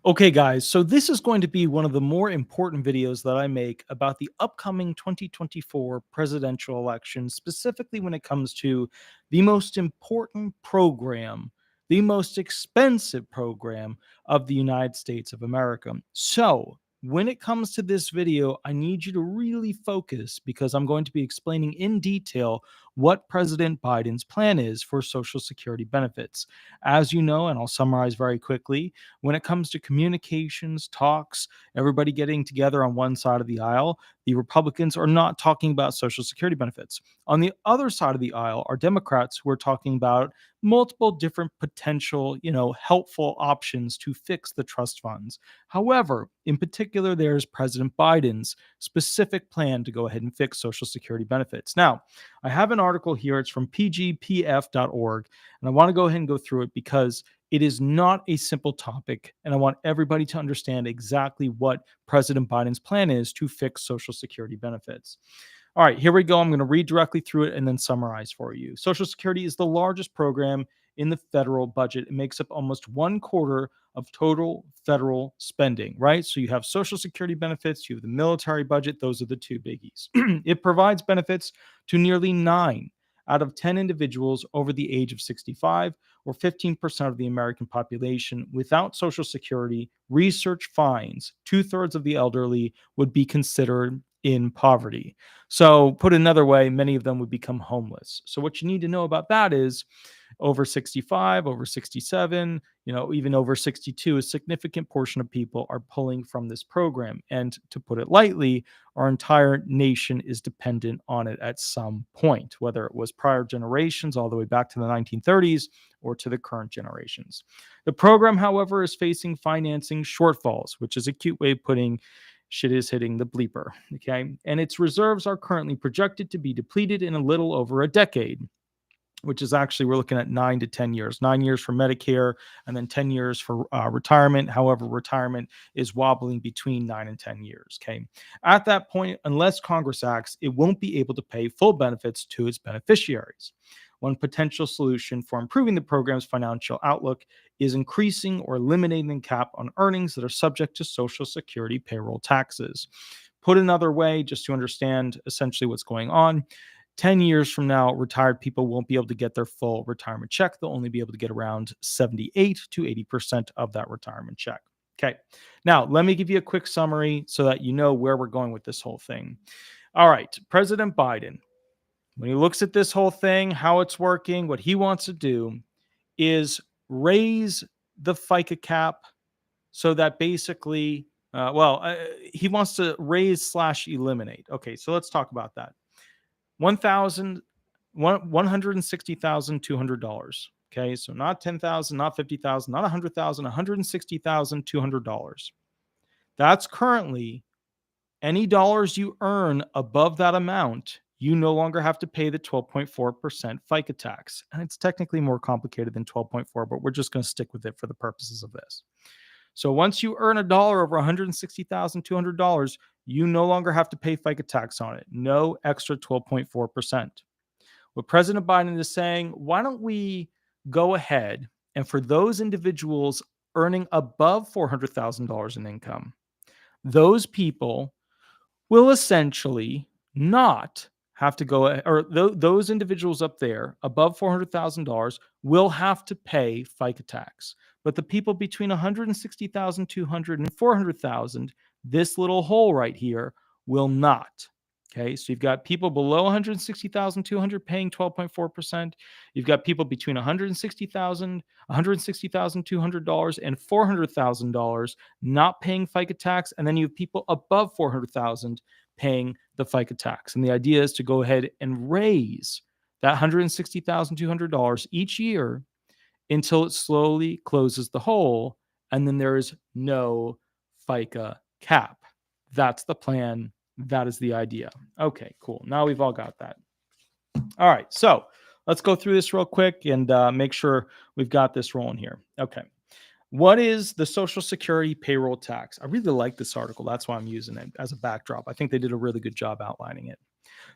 Okay, guys, so this is going to be one of the more important videos that I make about the upcoming 2024 presidential election, specifically when it comes to the most important program, the most expensive program of the United States of America. So, when it comes to this video, I need you to really focus because I'm going to be explaining in detail what President Biden's plan is for Social Security benefits. As you know, and I'll summarize very quickly, when it comes to communications, talks, everybody getting together on one side of the aisle, the Republicans are not talking about Social Security benefits. On the other side of the aisle are Democrats who are talking about multiple different potential, helpful options to fix the trust funds. However, in particular, there's President Biden's specific plan to go ahead and fix Social Security benefits. Now, I have an article here. It's from pgpf.org, and I want to go ahead and go through it because it is not a simple topic, and I want everybody to understand exactly what President Biden's plan is to fix Social Security benefits. All right, here we go. I'm going to read directly through it and then summarize for you. Social Security is the largest program in the federal budget. It makes up almost 1/4 of total federal spending, right? So you have Social Security benefits, you have the military budget. Those are the two biggies. It provides benefits to nearly 9 out of 10 individuals over the age of 65, or 15% of the American population. Without Social Security, research finds 2/3 of the elderly would be considered in poverty. So, put another way, many of them would become homeless. So, what you need to know about that is over 65, over 67, even over 62, a significant portion of people are pulling from this program. And to put it lightly, our entire nation is dependent on it at some point, whether it was prior generations all the way back to the 1930s or to the current generations. The program, however, is facing financing shortfalls, which is a cute way of putting shit is hitting the bleeper. Okay. And its reserves are currently projected to be depleted in a little over a decade, which is actually, we're looking at 9 to 10 years, 9 years for Medicare, and then 10 years for retirement. However, retirement is wobbling between 9 and 10 years. Okay. At that point, unless Congress acts, it won't be able to pay full benefits to its beneficiaries. One potential solution for improving the program's financial outlook is increasing or eliminating the cap on earnings that are subject to Social Security payroll taxes. Put another way, just to understand essentially what's going on, 10 years from now, retired people won't be able to get their full retirement check. They'll only be able to get around 78 to 80% of that retirement check. Okay. Now, let me give you a quick summary so that you know where we're going with this whole thing. All right. President Biden, when he looks at this whole thing, how it's working, what he wants to do is raise the FICA cap so that basically, he wants to raise/eliminate. Okay, so let's talk about that. $160,200. Okay, so not $10,000, not $50,000, not $100,000, $160,200. That's currently any dollars you earn above that amount. You no longer have to pay the 12.4% FICA tax. And it's technically more complicated than 12.4, but we're just going to stick with it for the purposes of this. So once you earn a dollar over $160,200, you no longer have to pay FICA tax on it. No extra 12.4%. What President Biden is saying, why don't we go ahead and for those individuals earning above $400,000 in income, those people will essentially not have to go, or those individuals up there above $400,000 will have to pay FICA tax. But the people between $160,200 and $400,000, this little hole right here, will not. Okay, so you've got people below $160,200 paying 12.4%. You've got people between $160,200 and $400,000 not paying FICA tax, and then you have people above $400,000 paying the FICA tax. And the idea is to go ahead and raise that $160,200 each year until it slowly closes the hole, and then there is no FICA cap. That's the plan. That is the idea. Okay, cool. Now we've all got that. All right, so let's go through this real quick and make sure we've got this rolling here. Okay. What is the Social Security payroll tax? I really like this article. That's why I'm using it as a backdrop. I think they did a really good job outlining it.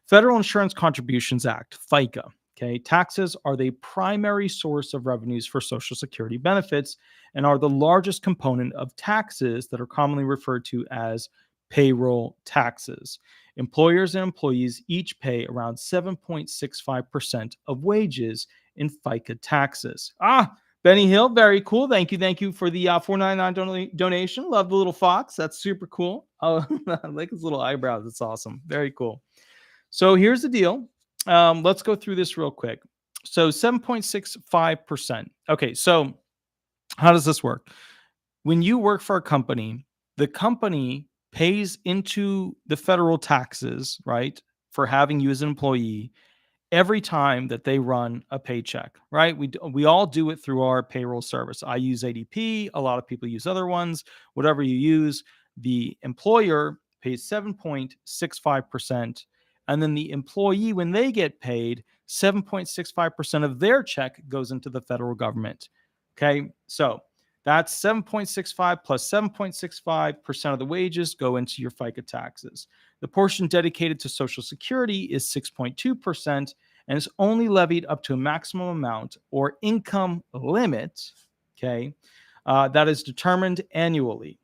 Federal Insurance Contributions Act, FICA. Okay, taxes are the primary source of revenues for Social Security benefits and are the largest component of taxes that are commonly referred to as payroll taxes. Employers and employees each pay around 7.65% of wages in FICA taxes. Benny Hill, very cool. Thank you. Thank you for the 499 donation. Love the little fox. That's super cool. Oh, I like his little eyebrows. That's awesome. Very cool. So here's the deal. Let's go through this real quick. So 7.65%. Okay, so how does this work? When you work for a company, the company pays into the federal taxes, right, for having you as an employee every time that they run a paycheck, right? We all do it through our payroll service. I use ADP. A lot of people use other ones. Whatever you use, the employer pays 7.65%. And then the employee, when they get paid, 7.65% of their check goes into the federal government. Okay. So that's 7.65 plus 7.65% of the wages go into your FICA taxes. The portion dedicated to Social Security is 6.2% and is only levied up to a maximum amount or income limit, okay, that is determined annually.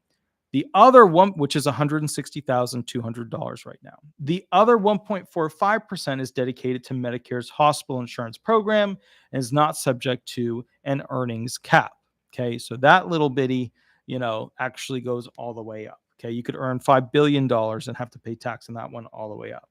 The other one, which is $160,200 right now. The other 1.45% is dedicated to Medicare's hospital insurance program and is not subject to an earnings cap. Okay, so that little bitty, actually goes all the way up. Okay, you could earn $5 billion and have to pay tax on that one all the way up.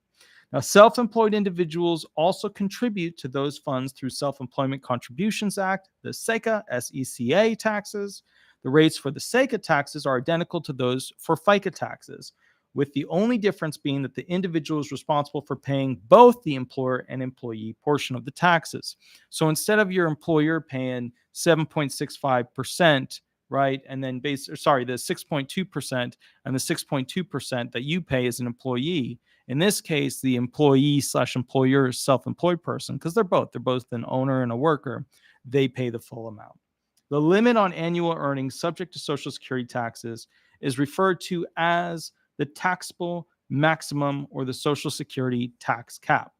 Now, self-employed individuals also contribute to those funds through Self-Employment Contributions Act, the SECA, S-E-C-A taxes. The rates for the SECA taxes are identical to those for FICA taxes, with the only difference being that the individual is responsible for paying both the employer and employee portion of the taxes. So instead of your employer paying 7.65%, right, and then the 6.2% and the 6.2% that you pay as an employee, in this case, the employee / employer self-employed person, because they're both an owner and a worker, they pay the full amount. The limit on annual earnings subject to Social Security taxes is referred to as the taxable maximum or the Social Security tax cap.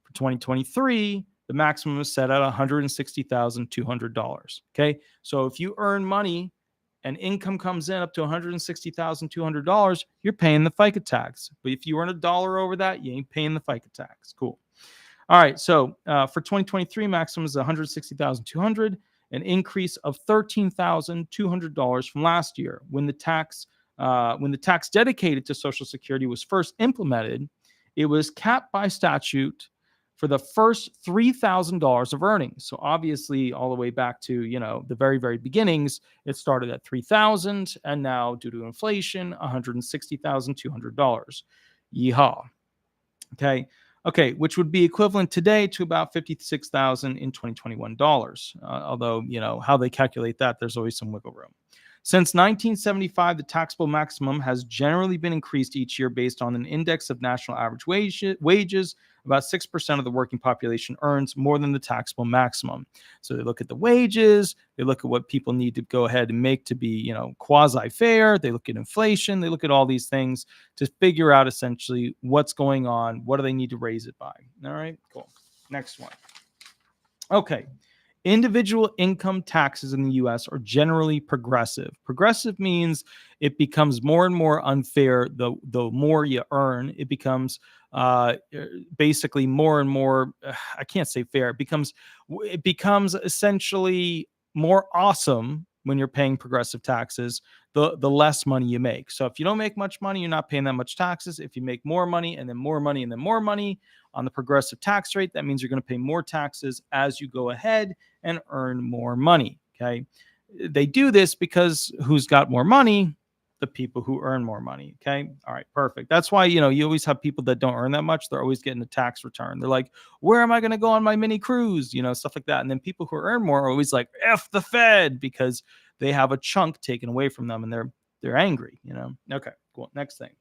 For 2023, the maximum is set at $160,200. Okay, so if you earn money and income comes in up to $160,200, you're paying the FICA tax. But if you earn $1 over that, you ain't paying the FICA tax. Cool. All right, so for 2023, maximum is $160,200, an increase of $13,200 from last year. When the tax dedicated to Social Security was first implemented, it was capped by statute for the first $3,000 of earnings. So obviously, all the way back to the very, very beginnings, it started at $3,000, and now due to inflation, $160,200. Yeehaw. Okay, which would be equivalent today to about $56,000 in 2021 dollars. Although, how they calculate that, there's always some wiggle room. Since 1975, the taxable maximum has generally been increased each year based on an index of national average wages. About 6% of the working population earns more than the taxable maximum. So they look at the wages, they look at what people need to go ahead and make to be, quasi-fair. They look at inflation, they look at all these things to figure out essentially what's going on, what do they need to raise it by. All right, cool. Next one. Okay. Individual income taxes in the U.S. are generally progressive. Progressive means it becomes more and more unfair the more you earn. It becomes basically more and more, I can't say fair. It becomes essentially more awesome when you're paying progressive taxes, the less money you make. So if you don't make much money, you're not paying that much taxes. If you make more money and then more money and then more money on the progressive tax rate, that means you're going to pay more taxes as you go ahead and earn more money. Okay. They do this because who's got more money? The people who earn more money. Okay. All right. Perfect. That's why, you always have people that don't earn that much. They're always getting a tax return. They're like, where am I going to go on my mini cruise? Stuff like that. And then people who earn more are always like, F the Fed, because they have a chunk taken away from them and they're angry, Okay, cool. Next thing.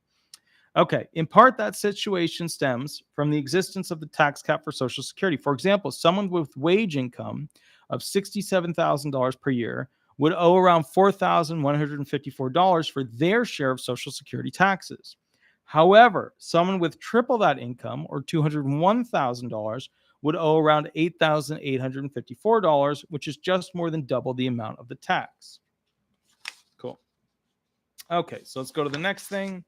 Okay. In part, that situation stems from the existence of the tax cap for Social Security. For example, someone with wage income of $67,000 per year would owe around $4,154 for their share of Social Security taxes. However, someone with triple that income, or $201,000, would owe around $8,854, which is just more than double the amount of the tax. Cool. Okay, so let's go to the next thing.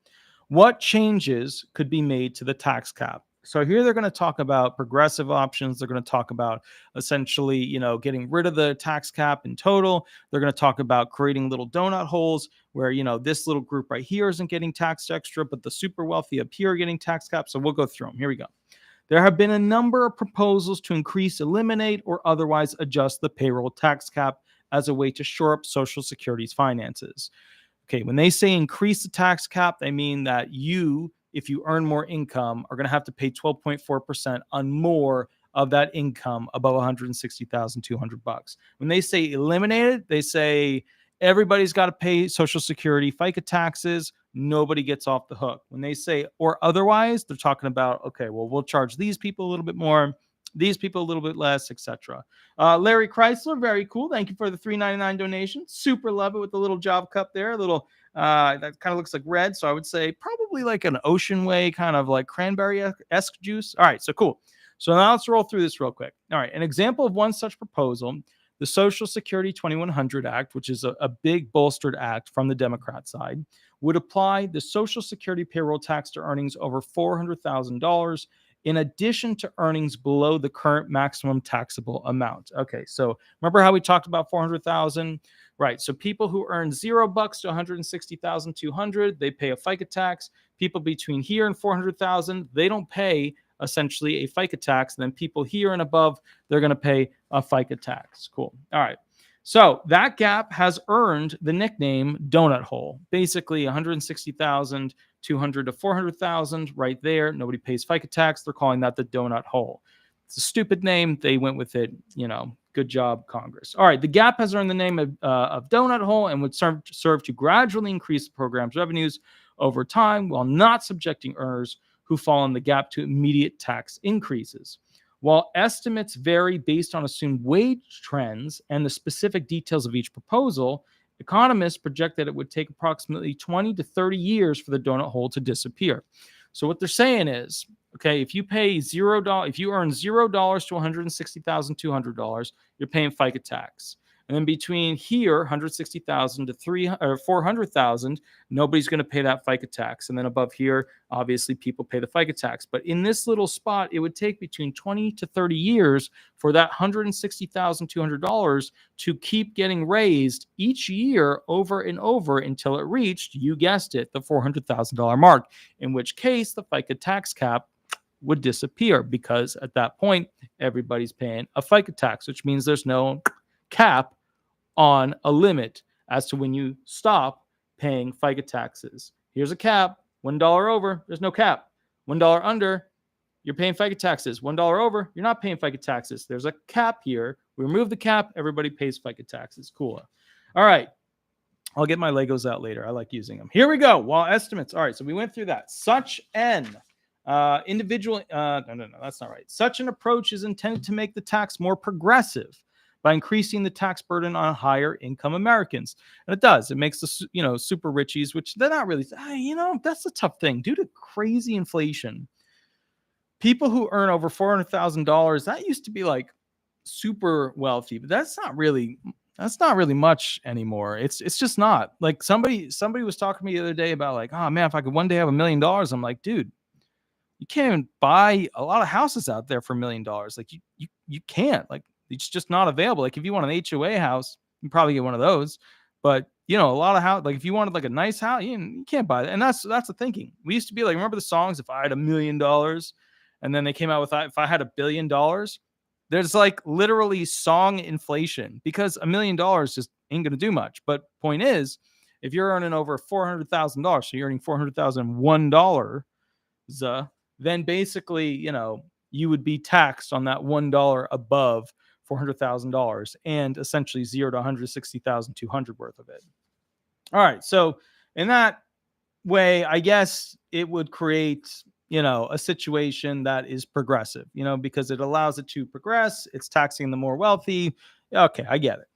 What changes could be made to the tax cap? So here they're going to talk about progressive options. They're going to talk about essentially, getting rid of the tax cap in total. They're going to talk about creating little donut holes where, this little group right here isn't getting taxed extra, but the super wealthy up here are getting tax caps. So we'll go through them. Here we go. There have been a number of proposals to increase, eliminate, or otherwise adjust the payroll tax cap as a way to shore up Social Security's finances. Okay, when they say increase the tax cap, they mean that if you earn more income, are going to have to pay 12.4% on more of that income above $160,200. When they say eliminate it, they say everybody's got to pay Social Security, FICA taxes. Nobody gets off the hook. When they say or otherwise, they're talking about, okay, well, we'll charge these people a little bit more, these people a little bit less, etc. Larry Chrysler, very cool. Thank you for the $3.99 donation. Super love it with the little job cup there. A little that kind of looks like red. So I would say probably like an Ocean Way kind of like cranberry-esque juice. All right, so cool. So now let's roll through this real quick. All right, an example of one such proposal, the Social Security 2100 Act, which is a big bolstered act from the Democrat side, would apply the Social Security payroll tax to earnings over $400,000 in addition to earnings below the current maximum taxable amount. Okay, so remember how we talked about 400,000? Right, so people who earn $0 to 160,200, they pay a FICA tax. People between here and 400,000, they don't pay essentially a FICA tax. And then people here and above, they're going to pay a FICA tax. Cool. All right. So that gap has earned the nickname donut hole. Basically 160,200 to 400,000 right there. Nobody pays FICA tax. They're calling that the donut hole. It's a stupid name. They went with it. Good job, Congress. All right. The gap has earned the name of donut hole and would serve to gradually increase the program's revenues over time while not subjecting earners who fall in the gap to immediate tax increases. While estimates vary based on assumed wage trends and the specific details of each proposal, economists project that it would take approximately 20 to 30 years for the donut hole to disappear. So what they're saying is, okay, if you pay $0, if you earn $0 to $160,200, you're paying FICA tax. And then between here, 160,000 to 400,000, nobody's going to pay that FICA tax. And then above here, obviously, people pay the FICA tax. But in this little spot, it would take between 20 to 30 years for that $160,200 to keep getting raised each year over and over until it reached, you guessed it, the $400,000 mark, in which case the FICA tax cap would disappear because at that point, everybody's paying a FICA tax, which means there's no cap on a limit as to when you stop paying FICA taxes. Here's a cap. $1 over, there's no cap. $1 under, you're paying FICA taxes. $1 over, you're not paying FICA taxes. There's a cap here. We remove the cap, everybody pays FICA taxes. Cool. All right. I'll get my Legos out later. I like using them. Here we go. While estimates. All right. So we went through that. Such an individual. No, that's not right. Such an approach is intended to make the tax more progressive by increasing the tax burden on higher income Americans. And it does. It makes the, super richies, which they're not really, that's a tough thing. Due to crazy inflation, people who earn over $400,000, that used to be like super wealthy, but that's not really much anymore. It's just not. Like somebody was talking to me the other day about like, oh man, if I could one day have $1 million, I'm like, dude, you can't even buy a lot of houses out there for $1 million. Like you can't. Like, it's just not available. Like if you want an HOA house, you can probably get one of those. But a lot of house, like if you wanted like a nice house, you can't buy that. And that's the thinking. We used to be like, remember the songs, if I had $1 million, and then they came out with if I had $1 billion. There's like literally song inflation because $1 million just ain't gonna do much. But point is, if you're earning over $400,000, so you're earning $400,001, then basically, you would be taxed on that $1 above $400,000 and essentially $0 to $160,200 worth of it. All right. So in that way, I guess it would create, a situation that is progressive, because it allows it to progress. It's taxing the more wealthy. Okay. I get it.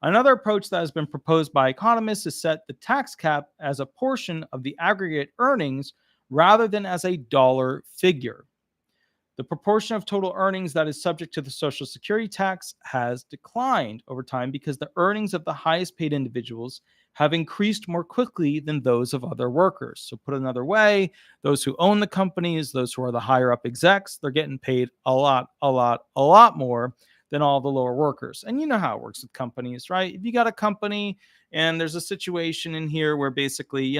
Another approach that has been proposed by economists is set the tax cap as a portion of the aggregate earnings rather than as a dollar figure. The proportion of total earnings that is subject to the Social Security tax has declined over time because the earnings of the highest paid individuals have increased more quickly than those of other workers. So, put another way, those who own the companies, those who are the higher up execs, they're getting paid a lot more than all the lower workers. And you know how it works with companies, right? If you got a company and there's a situation in here where basically,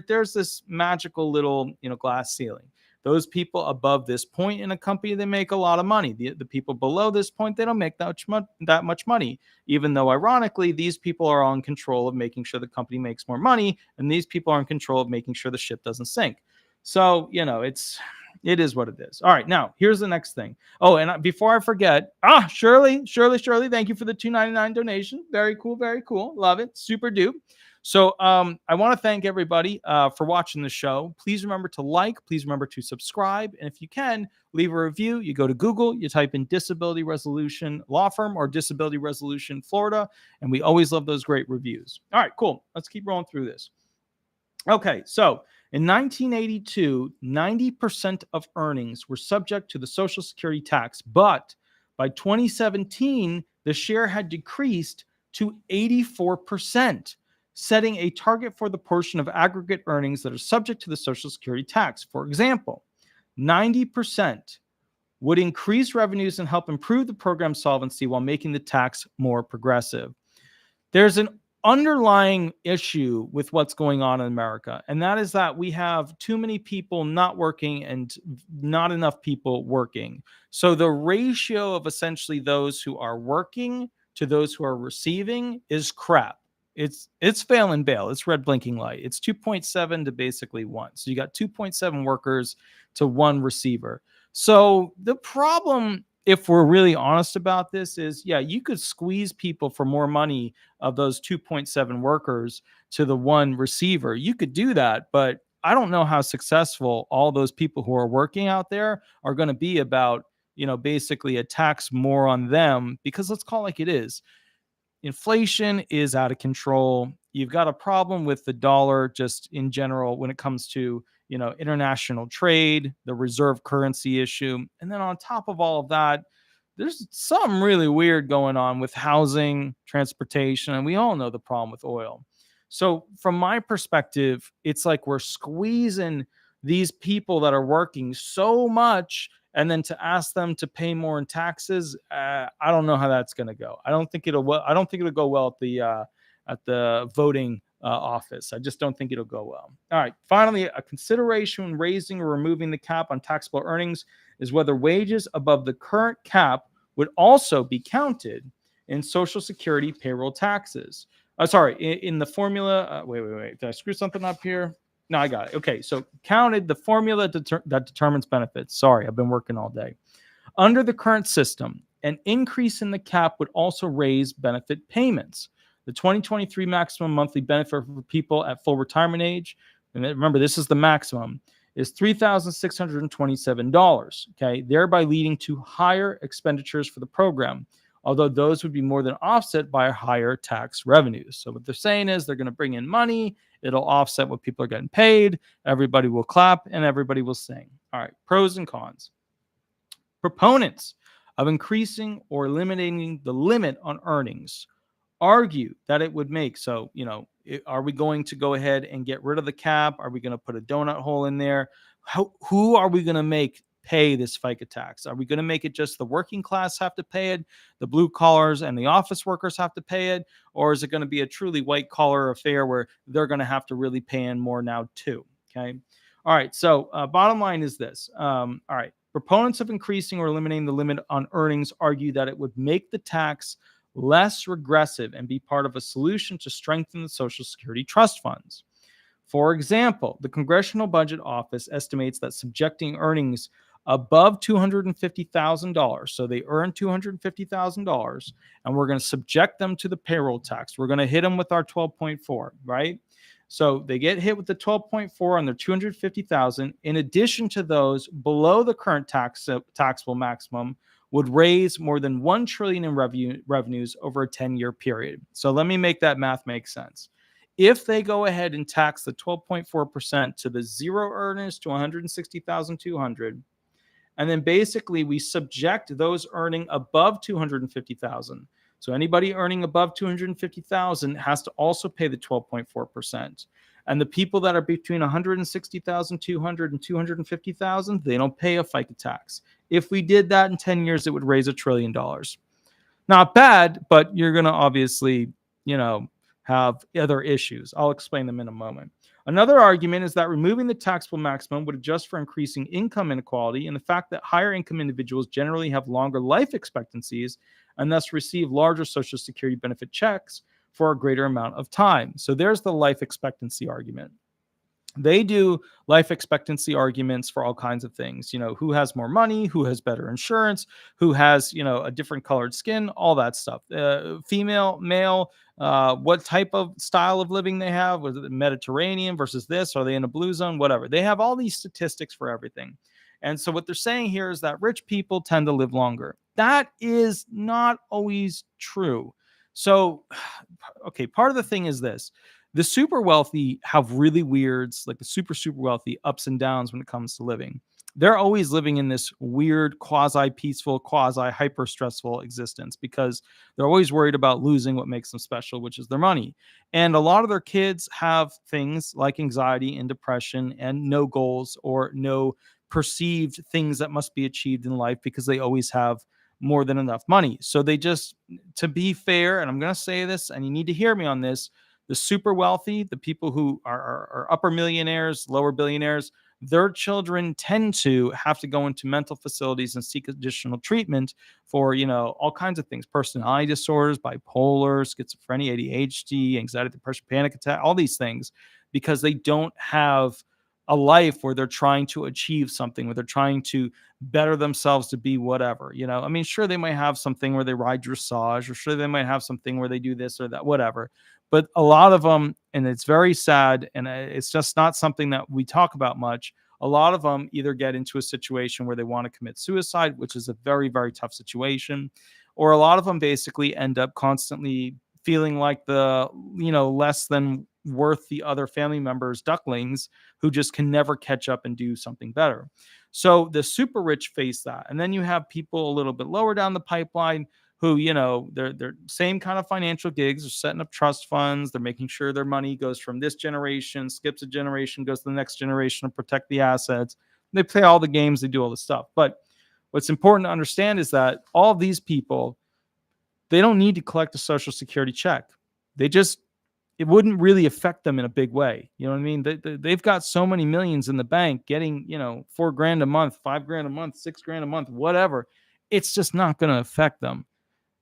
there's this magical little, glass ceiling. Those people above this point in a company, they make a lot of money. The people below this point, they don't make that much money, even though ironically, these people are on control of making sure the company makes more money. And these people are in control of making sure the ship doesn't sink. So, it is what it is. All right, now here's the next thing. Oh, and before I forget, Shirley, thank you for the $2.99 donation. Very cool. Love it. Super dupe. So I want to thank everybody for watching the show. Please remember to like. Please remember to subscribe. And if you can, leave a review. You go to Google, you type in Disability Resolution Law Firm or Disability Resolution Florida, and we always love those great reviews. All right, cool. Let's keep rolling through this. Okay, so in 1982, 90% of earnings were subject to the Social Security tax, but by 2017, the share had decreased to 84%, setting a target for the portion of aggregate earnings that are subject to the Social Security tax. For example, 90% would increase revenues and help improve the program's solvency while making the tax more progressive. There's an underlying issue with what's going on in America, and that is that we have too many people not working and not enough people working. So the ratio of essentially those who are working to those who are receiving is crap. It's fail and bail. It's red blinking light. It's 2.7 to basically 1. So you got 2.7 workers to 1 receiver. So the problem, if we're really honest about this, is you could squeeze people for more money of those 2.7 workers to the 1 receiver. You could do that, but I don't know how successful all those people who are working out there are going to be about, basically a tax more on them, because let's call it like it is. Inflation is out of control. You've got a problem with the dollar just in general when it comes to, international trade, the reserve currency issue. And then on top of all of that, there's something really weird going on with housing, transportation, and we all know the problem with oil. So from my perspective, it's like we're squeezing these people that are working so much, and then to ask them to pay more in taxes, I don't know how that's going to go. I don't think it'll go well at the voting office. I just don't think it'll go well. All right. Finally, a consideration when raising or removing the cap on taxable earnings is whether wages above the current cap would also be counted in Social Security payroll taxes. In the formula. Wait. Did I screw something up here? No, I got it. Okay, so counted the formula that determines benefits. Sorry, I've been working all day. Under the current system, an increase in the cap would also raise benefit payments. The 2023 maximum monthly benefit for people at full retirement age, and remember, this is the maximum, is $3,627, okay, thereby leading to higher expenditures for the program, although those would be more than offset by higher tax revenues. So what they're saying is they're going to bring in money, it'll offset what people are getting paid, everybody will clap, and everybody will sing. All right, pros and cons. Proponents of increasing or eliminating the limit on earnings argue that it would make, are we going to go ahead and get rid of the cap? Are we going to put a donut hole in there? Who are we going to make pay this FICA tax? Are we going to make it just the working class have to pay it, the blue collars and the office workers have to pay it, or is it going to be a truly white collar affair where they're going to have to really pay in more now too? Okay. All right. So bottom line is this. All right. Proponents of increasing or eliminating the limit on earnings argue that it would make the tax less regressive and be part of a solution to strengthen the Social Security trust funds. For example, the Congressional Budget Office estimates that subjecting earnings above $250,000, so they earn $250,000, and we're going to subject them to the payroll tax. We're going to hit them with our 12.4, right? So they get hit with the 12.4 on their $250,000. In addition to those below the current taxable maximum, would raise more than $1 trillion in revenues over a 10-year period. So let me make that math make sense. If they go ahead and tax the 12.4% to the zero earners to $160,200, And then basically we subject those earning above 250,000. So anybody earning above 250,000 has to also pay the 12.4%. And the people that are between 160,200 and 250,000, they don't pay a FICA tax. If we did that in 10 years, it would raise $1 trillion. Not bad, but you're going to obviously, have other issues. I'll explain them in a moment. Another argument is that removing the taxable maximum would adjust for increasing income inequality and the fact that higher income individuals generally have longer life expectancies and thus receive larger Social Security benefit checks for a greater amount of time. So there's the life expectancy argument. They do life expectancy arguments for all kinds of things. Who has more money, who has better insurance, who has, a different colored skin, all that stuff. Female, male, what type of style of living they have. Was it Mediterranean versus this? Are they in a blue zone? Whatever. They have all these statistics for everything. And so what they're saying here is that rich people tend to live longer. That is not always true. So, okay, part of the thing is this. The super wealthy have really weirds, like the super wealthy, ups and downs when it comes to living. They're always living in this weird, quasi-peaceful, quasi-hyper-stressful existence because they're always worried about losing what makes them special, which is their money. And a lot of their kids have things like anxiety and depression and no goals or no perceived things that must be achieved in life because they always have more than enough money. So they just, to be fair, and I'm going to say this, and you need to hear me on this, the super wealthy, the people who are upper millionaires, lower billionaires, their children tend to have to go into mental facilities and seek additional treatment for, all kinds of things, personality disorders, bipolar, schizophrenia, ADHD, anxiety, depression, panic attack, all these things, because they don't have a life where they're trying to achieve something, where they're trying to better themselves to be whatever. I mean, sure, they might have something where they ride dressage, or sure, they might have something where they do this or that, whatever. But a lot of them, and it's very sad, and it's just not something that we talk about much. A lot of them either get into a situation where they want to commit suicide, which is a very, very tough situation, or a lot of them basically end up constantly feeling like the, less than worth the other family members' ducklings who just can never catch up and do something better. So the super rich face that. And then you have people a little bit lower down the pipeline who, they're same kind of financial gigs. They're setting up trust funds. They're making sure their money goes from this generation, skips a generation, goes to the next generation to protect the assets. They play all the games. They do all this stuff. But what's important to understand is that all of these people, they don't need to collect a Social Security check. It wouldn't really affect them in a big way. You know what I mean? They've got so many millions in the bank getting, $4,000 a month, $5,000 a month, $6,000 a month, whatever. It's just not going to affect them.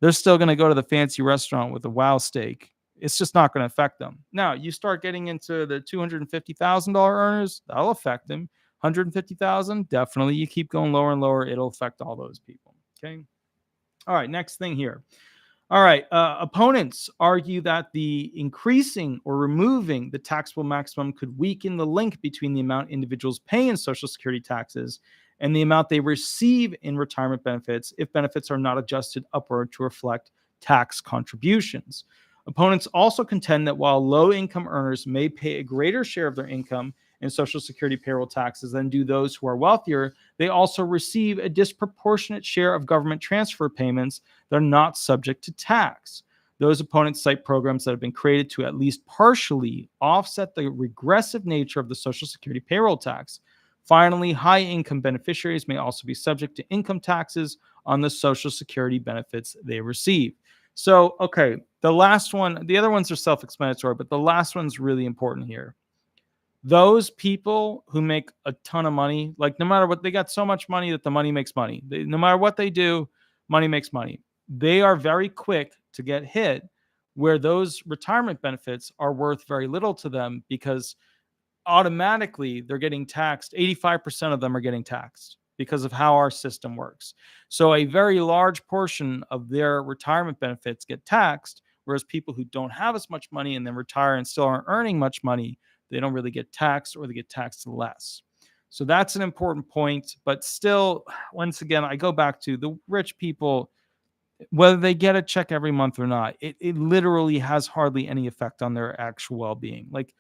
They're still going to go to the fancy restaurant with a wow steak. It's just not going to affect them. Now, you start getting into the $250,000 earners, that'll affect them. 150,000, definitely. You keep going lower and lower, it'll affect all those people. Okay. All right. Next thing here. All right. Opponents argue that the increasing or removing the taxable maximum could weaken the link between the amount individuals pay in Social Security taxes and the amount they receive in retirement benefits if benefits are not adjusted upward to reflect tax contributions. Opponents also contend that while low-income earners may pay a greater share of their income in Social Security payroll taxes than do those who are wealthier, they also receive a disproportionate share of government transfer payments that are not subject to tax. Those opponents cite programs that have been created to at least partially offset the regressive nature of the Social Security payroll tax. Finally, high-income beneficiaries may also be subject to income taxes on the Social Security benefits they receive. So, okay, the last one, the other ones are self-explanatory, but the last one's really important here. Those people who make a ton of money, like no matter what, they got so much money that the money makes money. No matter what they do, money makes money. They are very quick to get hit where those retirement benefits are worth very little to them because automatically they're getting taxed. 85% of them are getting taxed because of how our system works. So a very large portion of their retirement benefits get taxed, whereas people who don't have as much money and then retire and still aren't earning much money, they don't really get taxed or they get taxed less. So that's an important point. But still, once again, I go back to the rich people, whether they get a check every month or not, it literally has hardly any effect on their actual well-being. Like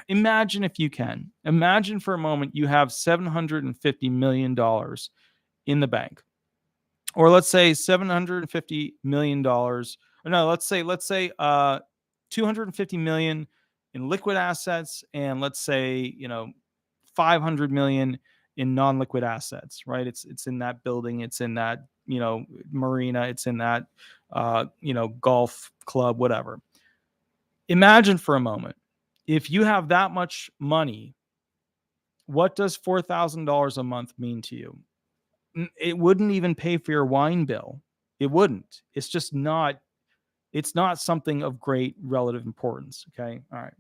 Imagine if you can. Imagine for a moment you have $750 million in the bank. Or let's say $750 million. No, let's say 250 million in liquid assets, and let's say 500 million in non-liquid assets, right? It's in that building, it's in that marina, it's in that golf club, whatever. Imagine for a moment, if you have that much money, what does $4,000 a month mean to you? It wouldn't even pay for your wine bill. It wouldn't. It's not something of great relative importance. Okay. All right.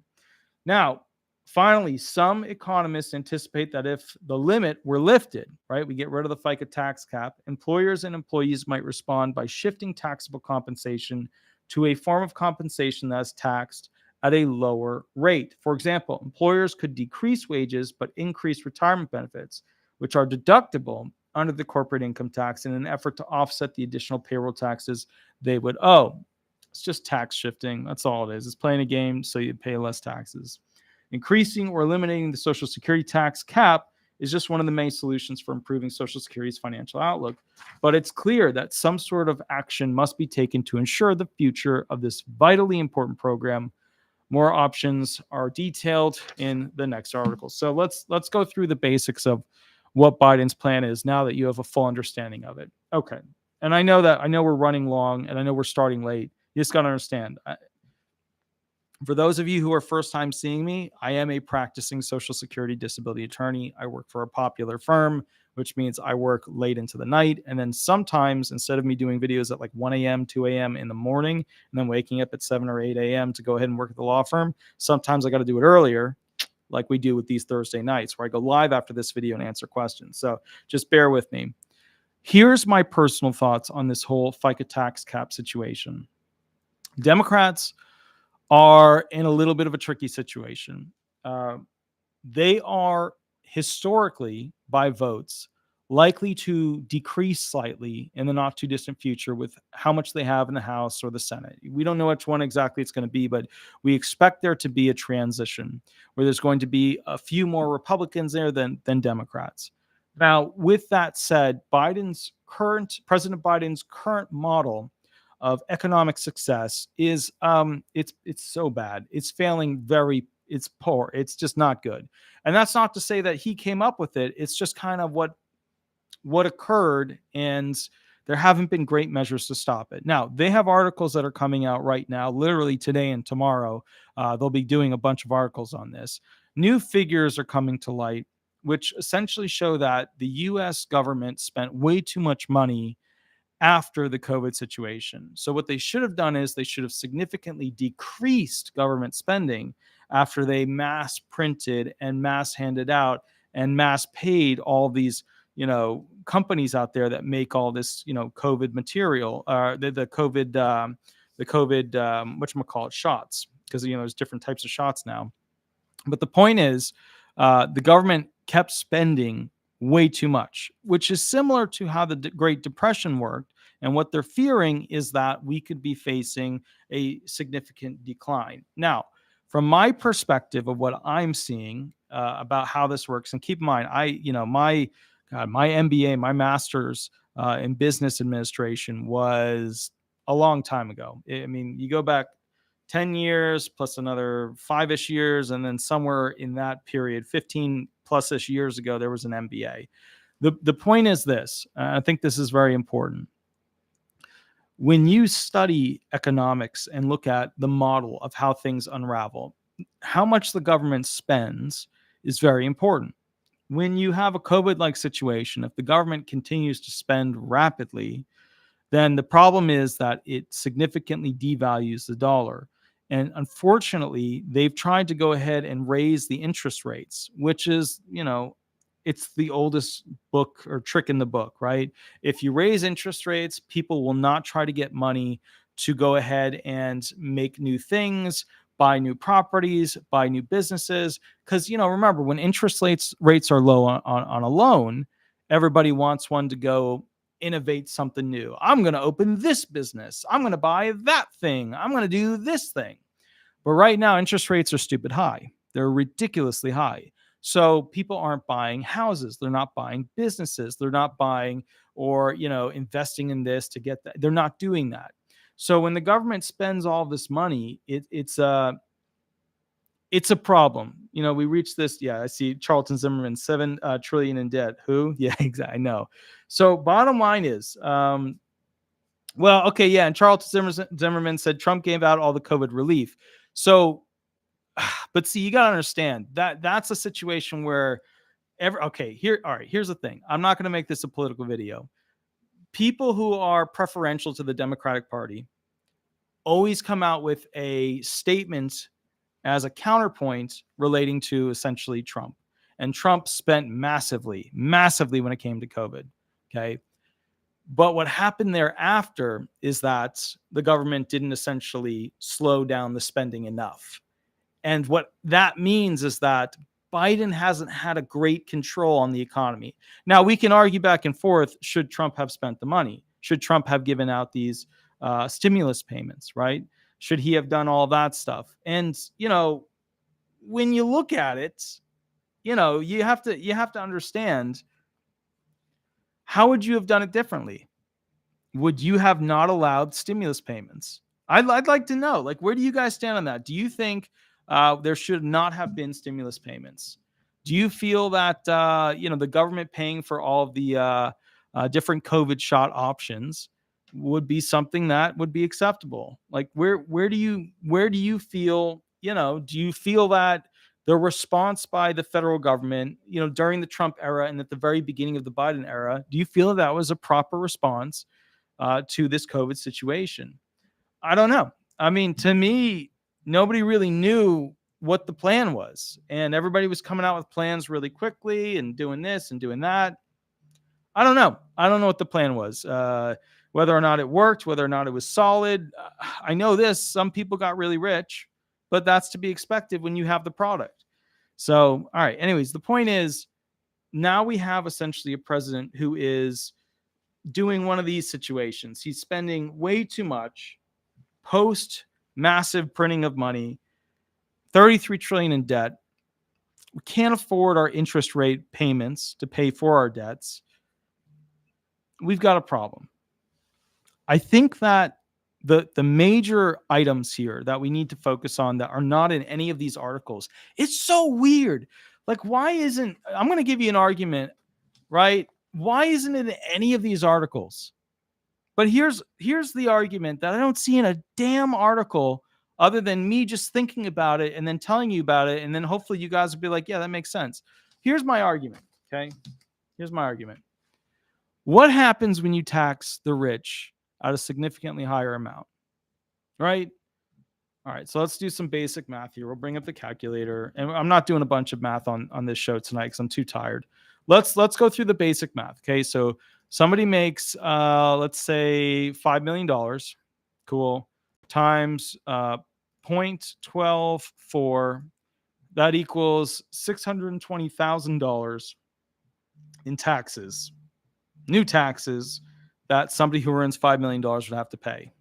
Now, finally, some economists anticipate that if the limit were lifted, right, we get rid of the FICA tax cap, employers and employees might respond by shifting taxable compensation to a form of compensation that's taxed at a lower rate. For example, employers could decrease wages but increase retirement benefits, which are deductible under the corporate income tax in an effort to offset the additional payroll taxes they would owe. It's just tax shifting. That's all it is. It's playing a game so you pay less taxes. Increasing or eliminating the Social Security tax cap is just one of the main solutions for improving Social Security's financial outlook. But it's clear that some sort of action must be taken to ensure the future of this vitally important program. More options are detailed in the next article. So let's go through the basics of what Biden's plan is now that you have a full understanding of it. Okay. And I know we're running long and I know we're starting late. You just got to understand. For those of you who are first time seeing me, I am a practicing Social Security disability attorney. I work for a popular firm, which means I work late into the night. And then sometimes, instead of me doing videos at like 1 a.m., 2 a.m. in the morning, and then waking up at 7 or 8 a.m. to go ahead and work at the law firm, sometimes I got to do it earlier, like we do with these Thursday nights, where I go live after this video and answer questions. So just bear with me. Here's my personal thoughts on this whole FICA tax cap situation. Democrats are in a little bit of a tricky situation. They are historically, by votes, likely to decrease slightly in the not too distant future with how much they have in the House or the Senate. We don't know which one exactly it's going to be, but we expect there to be a transition where there's going to be a few more Republicans there than Democrats. Now, with that said, President Biden's current model of economic success is it's so bad. It's failing it's poor. It's just not good. And that's not to say that he came up with it. It's just kind of what occurred, and there haven't been great measures to stop it. Now, they have articles that are coming out right now, literally today and tomorrow. They'll be doing a bunch of articles on this. New figures are coming to light, which essentially show that the U.S. government spent way too much money after the COVID situation. So what they should have done is they should have significantly decreased government spending after they mass printed and mass handed out and mass paid all these, companies out there that make all this, COVID material, the COVID whatchamacallit, shots, because, there's different types of shots now. But the point is, the government kept spending way too much, which is similar to how the Great Depression worked. And what they're fearing is that we could be facing a significant decline. Now, from my perspective of what I'm seeing about how this works, and keep in mind, my MBA, my master's in business administration was a long time ago. I mean, you go back 10 years plus another 5-ish years, and then somewhere in that period, 15 plus-ish years ago, there was an MBA. The point is this, I think this is very important. When you study economics and look at the model of how things unravel, how much the government spends is very important. When you have a COVID-like situation, if the government continues to spend rapidly, then the problem is that it significantly devalues the dollar. And unfortunately, they've tried to go ahead and raise the interest rates, which is, it's the oldest book or trick in the book, right? If you raise interest rates, people will not try to get money to go ahead and make new things, buy new properties, buy new businesses. Because, remember, when interest rates are low on a loan, everybody wants one to go innovate something new. I'm going to open this business. I'm going to buy that thing. I'm going to do this thing. But right now, interest rates are stupid high. They're ridiculously high. So people aren't buying houses. They're not buying businesses. They're not buying or, investing in this to get that. They're not doing that. So when the government spends all this money, it's a problem. We reached this. Yeah, I see Charlton Zimmerman, 7 trillion in debt. Who? Yeah, exactly. I know. So bottom line is, well, okay, yeah. And Charlton Zimmerman said Trump gave out all the COVID relief. So, but see, you got to understand that that's a situation where all right, here's the thing. I'm not going to make this a political video. People who are preferential to the Democratic Party always come out with a statement as a counterpoint relating to essentially Trump. And Trump spent massively when it came to COVID. Okay. But what happened thereafter is that the government didn't essentially slow down the spending enough. And what that means is that Biden hasn't had a great control on the economy. Now, we can argue back and forth. Should Trump have spent the money? Should Trump have given out these stimulus payments, right? Should he have done all that stuff? And, when you look at it, you have to understand, how would you have done it differently? Would you have not allowed stimulus payments? I'd like to know, like, where do you guys stand on that? Do you think there should not have been stimulus payments? Do you feel that, the government paying for all of the different COVID shot options would be something that would be acceptable? Like, where do you feel, do you feel that the response by the federal government, during the Trump era and at the very beginning of the Biden era, do you feel that was a proper response to this COVID situation? I don't know. I mean, to me, nobody really knew what the plan was, and everybody was coming out with plans really quickly and doing this and doing that. I don't know. I don't know what the plan was, whether or not it worked, whether or not it was solid. I know this. Some people got really rich, but that's to be expected when you have the product. So, all right. Anyways, the point is, now we have essentially a president who is doing one of these situations. He's spending way too much post massive printing of money, 33 trillion in debt. We can't afford our interest rate payments to pay for our debts. We've got a problem. I think that the major items here that we need to focus on that are not in any of these articles, it's so weird. Like, why isn't, I'm going to give you an argument, right? Why isn't it in any of these articles? But here's the argument that I don't see in a damn article, other than me just thinking about it and then telling you about it. And then hopefully you guys will be like, yeah, that makes sense. Here's my argument. Okay. Here's my argument. What happens when you tax the rich at a significantly higher amount? Right? All right. So let's do some basic math here. We'll bring up the calculator. And I'm not doing a bunch of math on this show tonight because I'm too tired. Let's go through the basic math. Okay. So somebody makes, let's say, $5 million. Cool. Times 0.124. That equals $620,000 in taxes. New taxes that somebody who earns $5 million would have to pay.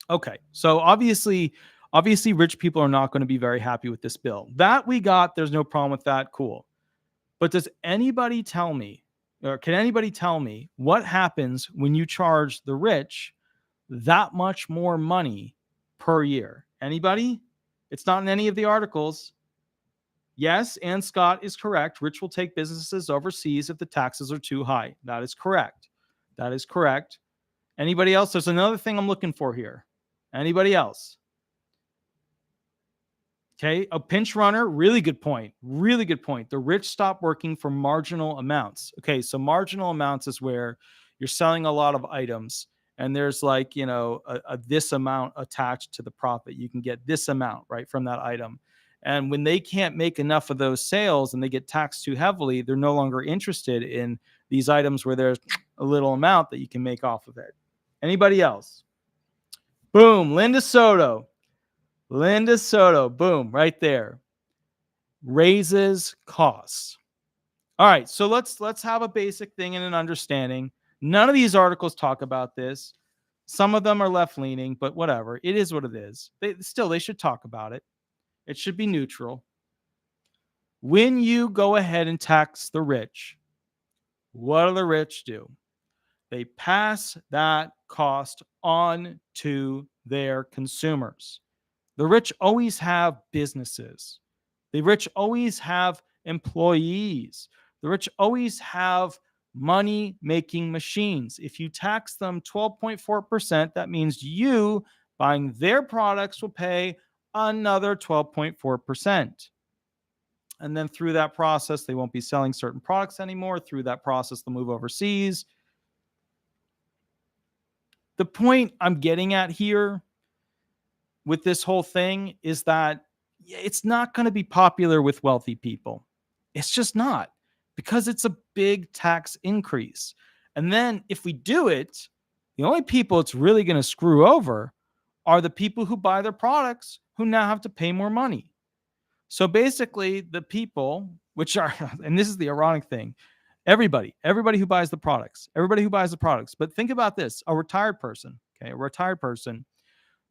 Okay. So obviously rich people are not going to be very happy with this bill. That we got. There's no problem with that. Cool. But does anybody tell me, or can anybody tell me, what happens when you charge the rich that much more money per year? Anybody? It's not in any of the articles. Yes, Ann Scott is correct. Rich will take businesses overseas if the taxes are too high. That is correct. That is correct. Anybody else? There's another thing I'm looking for here. Anybody else? Okay, a pinch runner, really good point. Really good point. The rich stop working for marginal amounts. Okay, so marginal amounts is where you're selling a lot of items and there's like, this amount attached to the profit. You can get this amount, right, from that item. And when they can't make enough of those sales and they get taxed too heavily, they're no longer interested in these items where there's a little amount that you can make off of it. Anybody else? Boom, Linda Soto. Linda Soto, boom, right there. Raises costs. All right, so let's have a basic thing and an understanding. None of these articles talk about this. Some of them are left-leaning, but whatever. It is what it is. They should talk about it. It should be neutral. When you go ahead and tax the rich, what do the rich do? They pass that cost on to their consumers. The rich always have businesses. The rich always have employees. The rich always have money making machines. If you tax them 12.4%, that means you buying their products will pay another 12.4%. And then through that process, they won't be selling certain products anymore. Through that process, they'll move overseas. The point I'm getting at here with this whole thing is that it's not going to be popular with wealthy people. It's just not, because it's a big tax increase. And then if we do it, the only people it's really going to screw over are the people who buy their products, who now have to pay more money. So basically, the people, which are, and this is the ironic thing, everybody who buys the products, But think about this: a retired person,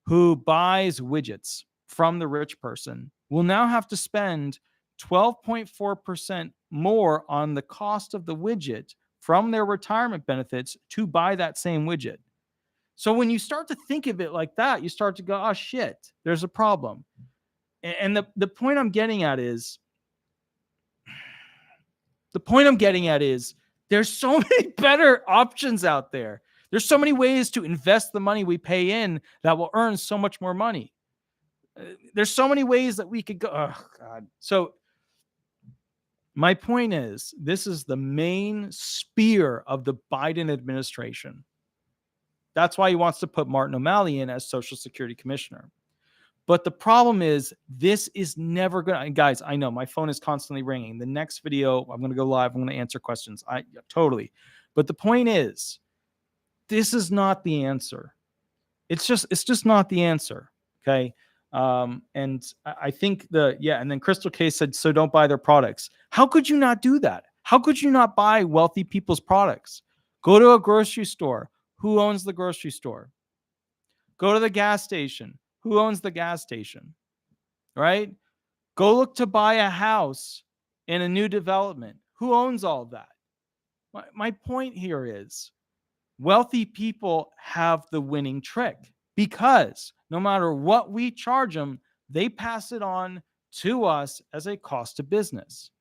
who buys widgets from the rich person will now have to spend 12.4% more on the cost of the widget from their retirement benefits to buy that same widget. So when you start to think of it like that, you start to go, oh shit, there's a problem. And the point I'm getting at is, there's so many better options out there. There's so many ways to invest the money we pay in that will earn so much more money. There's so many ways that we could go. Oh, God. So my point is, this is the main spear of the Biden administration. That's why he wants to put Martin O'Malley in as Social Security Commissioner. But the problem is, this is never going to, guys, I know my phone is constantly ringing. The next video, I'm going to go live. I'm going to answer questions. Totally. But the point is, this is not the answer. It's just not the answer. Okay. And I think and then Crystal K said, so don't buy their products. How could you not do that? How could you not buy wealthy people's products? Go to a grocery store. Who owns the grocery store? Go to the gas station. Who owns the gas station? Right? Go look to buy a house in a new development. Who owns all of that? My point here is, wealthy people have the winning trick, because no matter what we charge them, they pass it on to us as a cost of business.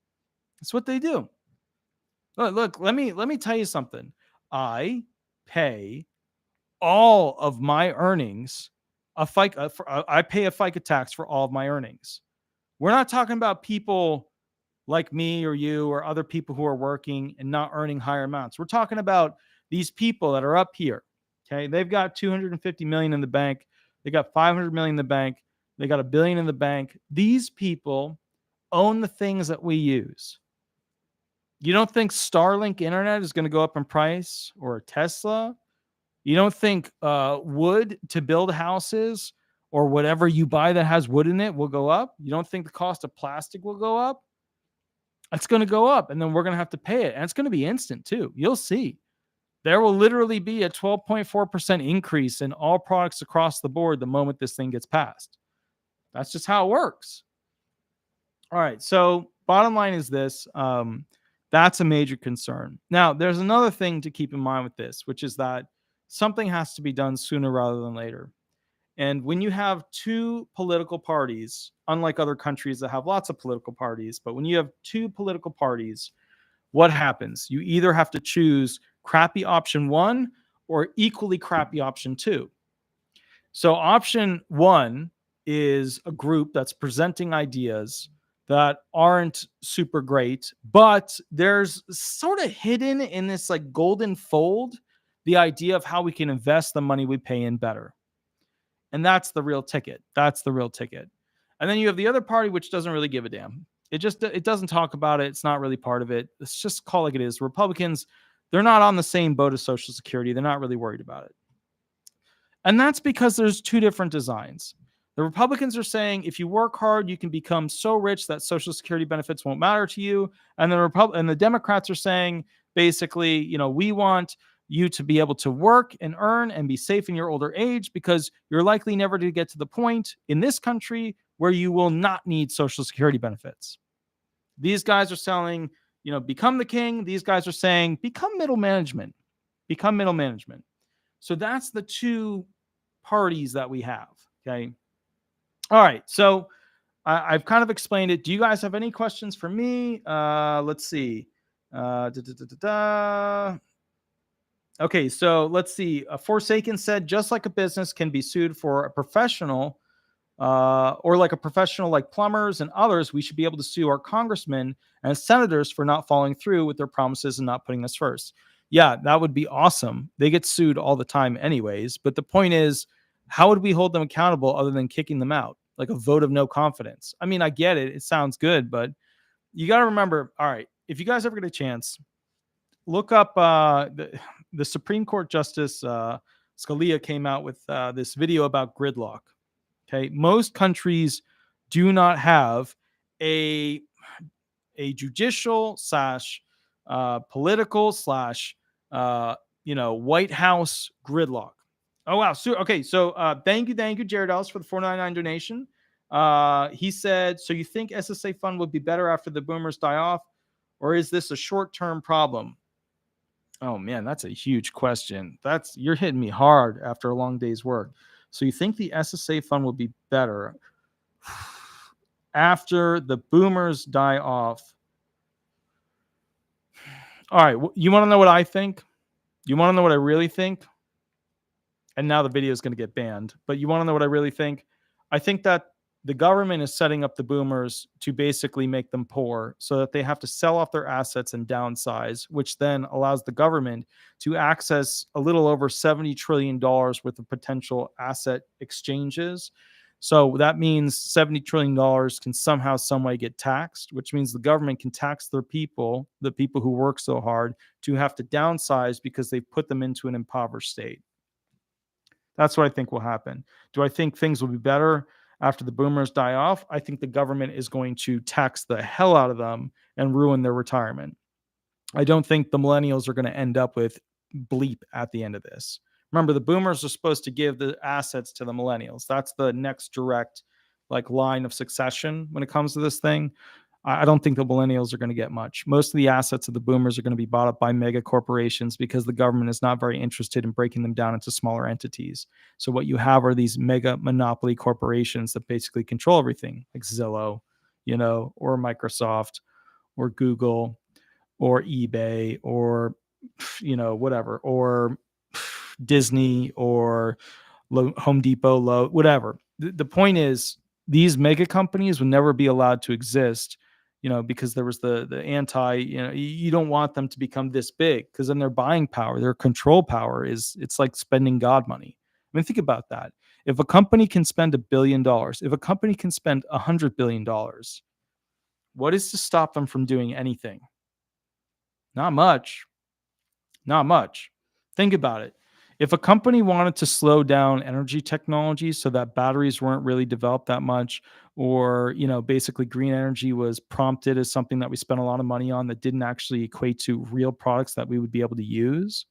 That's what they do. Look, let me tell you something. I pay all of my earnings I pay a FICA tax for all of my earnings. We're not talking about people like me or you or other people who are working and not earning higher amounts. We're talking about these people that are up here. Okay. They've got 250 million in the bank. They got 500 million in the bank. They got $1 billion in the bank. These people own the things that we use. You don't think Starlink internet is going to go up in price, or Tesla? You don't think wood to build houses or whatever you buy that has wood in it will go up? You don't think the cost of plastic will go up? It's going to go up, and then we're going to have to pay it. And it's going to be instant too. You'll see. There will literally be a 12.4% increase in all products across the board the moment this thing gets passed. That's just how it works. All right. So bottom line is this. That's a major concern. Now, there's another thing to keep in mind with this, which is that something has to be done sooner rather than later. And when you have two political parties, unlike other countries that have lots of political parties, but when you have two political parties, what happens? You either have to choose crappy option one or equally crappy option two. So option one is a group that's presenting ideas that aren't super great, but there's sort of hidden in this like golden fold the idea of how we can invest the money we pay in better. And that's the real ticket. And then you have the other party, which doesn't really give a damn. It doesn't talk about it. It's not really part of it. Let's just call it like it is. Republicans, they're not on the same boat as Social Security. They're not really worried about it. And that's because there's two different designs. The Republicans are saying if you work hard, you can become so rich that Social Security benefits won't matter to you. And the Democrats are saying basically, we want you to be able to work and earn and be safe in your older age, because you're likely never to get to the point in this country where you will not need Social Security benefits. These guys are selling, become the king. These guys are saying, become middle management. Become middle management. So that's the two parties that we have. Okay. All right. So I've kind of explained it. Do you guys have any questions for me? Let's see. Okay, so let's see. Forsaken said, just like a business can be sued for a professional, or like a professional like plumbers and others, we should be able to sue our congressmen and senators for not following through with their promises and not putting us first. Yeah, that would be awesome. They get sued all the time anyways. But the point is, how would we hold them accountable other than kicking them out? Like a vote of no confidence. I mean, I get it. It sounds good, but you got to remember, all right, if you guys ever get a chance, look up the Supreme Court Justice Scalia came out with this video about gridlock. Okay, most countries do not have a judicial slash political slash White House gridlock. Oh wow! So okay, so thank you, Jared Ellis, for the $4.99 donation. He said, "So you think SSA fund would be better after the boomers die off, or is this a short-term problem?" Oh man, that's a huge question. You're hitting me hard after a long day's work. So you think the SSA fund will be better after the boomers die off? All right, you want to know what I think? You want to know what I really think? And now the video is going to get banned, but you want to know what I really think? I think that the government is setting up the boomers to basically make them poor so that they have to sell off their assets and downsize, which then allows the government to access a little over $70 trillion worth of potential asset exchanges. So that means $70 trillion can somehow, some way get taxed, which means the government can tax their people, the people who work so hard, to have to downsize because they've put them into an impoverished state. That's what I think will happen. Do I think things will be better after the boomers die off? I think the government is going to tax the hell out of them and ruin their retirement. I don't think the millennials are going to end up with bleep at the end of this. Remember, the boomers are supposed to give the assets to the millennials. That's the next direct line of succession when it comes to this thing. I don't think the millennials are going to get much. Most of the assets of the boomers are going to be bought up by mega corporations because the government is not very interested in breaking them down into smaller entities. So what you have are these mega monopoly corporations that basically control everything, like Zillow, or Microsoft, or Google, or eBay, or whatever, or Disney, or Home Depot, whatever. The point is, these mega companies would never be allowed to exist, because there was the anti, you don't want them to become this big, because then their buying power, their control power it's like spending God money. I mean, think about that. If a company can spend $1 billion, if a company can spend $100 billion, what is to stop them from doing anything? Not much. Not much. Think about it. If a company wanted to slow down energy technology so that batteries weren't really developed that much, or, basically green energy was prompted as something that we spent a lot of money on that didn't actually equate to real products that we would be able to use,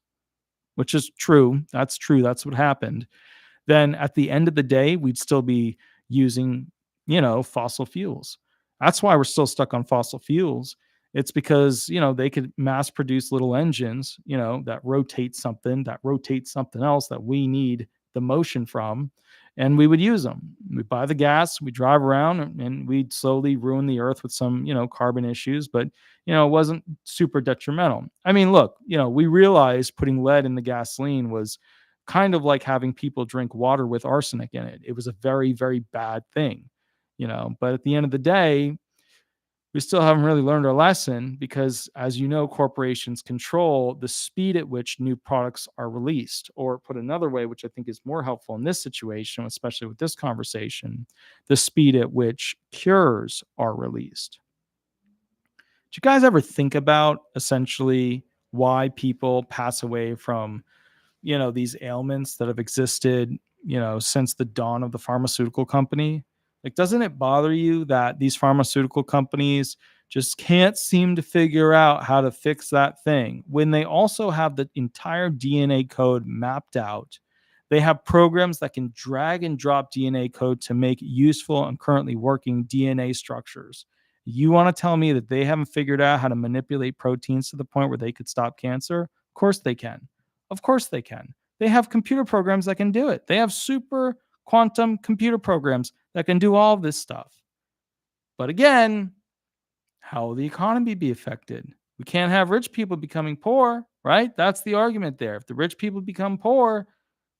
which is true. That's true. That's what happened. Then at the end of the day, we'd still be using, fossil fuels. That's why we're still stuck on fossil fuels. It's because, they could mass produce little engines, that rotate something else that we need the motion from, and we would use them. We buy the gas, we drive around, and we'd slowly ruin the earth with some, carbon issues, but, it wasn't super detrimental. I mean, look, we realized putting lead in the gasoline was kind of like having people drink water with arsenic in it. It was a very, very bad thing, but at the end of the day, we still haven't really learned our lesson because, as you know, corporations control the speed at which new products are released. Or put another way, which I think is more helpful in this situation, especially with this conversation, the speed at which cures are released. Do you guys ever think about essentially why people pass away from, these ailments that have existed, since the dawn of the pharmaceutical company? Like, doesn't it bother you that these pharmaceutical companies just can't seem to figure out how to fix that thing when they also have the entire DNA code mapped out They have programs that can drag and drop DNA code to make useful and currently working DNA structures. You want to tell me that they haven't figured out how to manipulate proteins to the point where they could stop cancer? Of course they can. Of course they can. They have computer programs that can do it. They have super quantum computer programs that can do all this stuff. But again, how will the economy be affected? We can't have rich people becoming poor, right? That's the argument there. If the rich people become poor,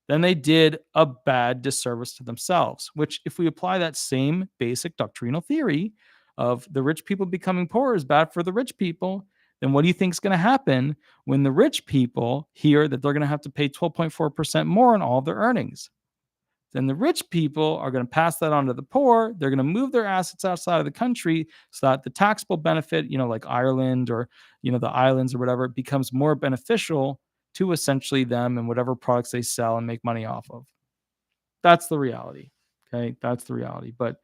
then they did a bad disservice to themselves, which, if we apply that same basic doctrinal theory of the rich people becoming poor is bad for the rich people, then what do you think is going to happen when the rich people hear that they're going to have to pay 12.4% more on all of their earnings? Then the rich people are going to pass that on to the poor. They're going to move their assets outside of the country so that the taxable benefit, like Ireland or, the islands or whatever, becomes more beneficial to essentially them and whatever products they sell and make money off of. That's the reality. Okay. That's the reality. But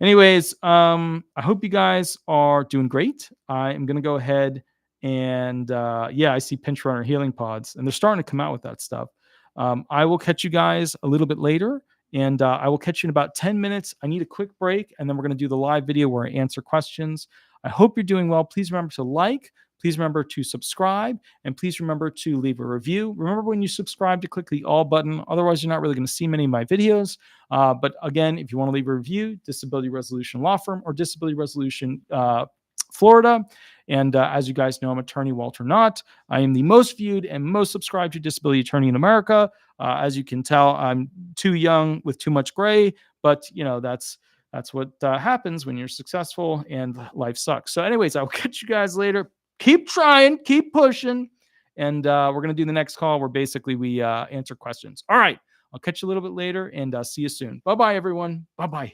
anyways, I hope you guys are doing great. I am going to go ahead and, I see Pinch Runner healing pods, and they're starting to come out with that stuff. I will catch you guys a little bit later, and I will catch you in about 10 minutes. I need a quick break, and then we're going to do the live video where I answer questions. I hope you're doing well. Please remember to like. Please remember to subscribe, and please remember to leave a review. Remember, when you subscribe, to click the all button. Otherwise, you're not really going to see many of my videos. But again, if you want to leave a review, Disability Resolution Law Firm or Disability Resolution Florida. And as you guys know, I'm Attorney Walter Hnot. I am the most viewed and most subscribed to disability attorney in America. As you can tell, I'm too young with too much gray, but that's what happens when you're successful and life sucks. So anyways, I'll catch you guys later. Keep trying, keep pushing. And we're going to do the next call where basically we answer questions. All right. I'll catch you a little bit later, and see you soon. Bye-bye, everyone. Bye-bye.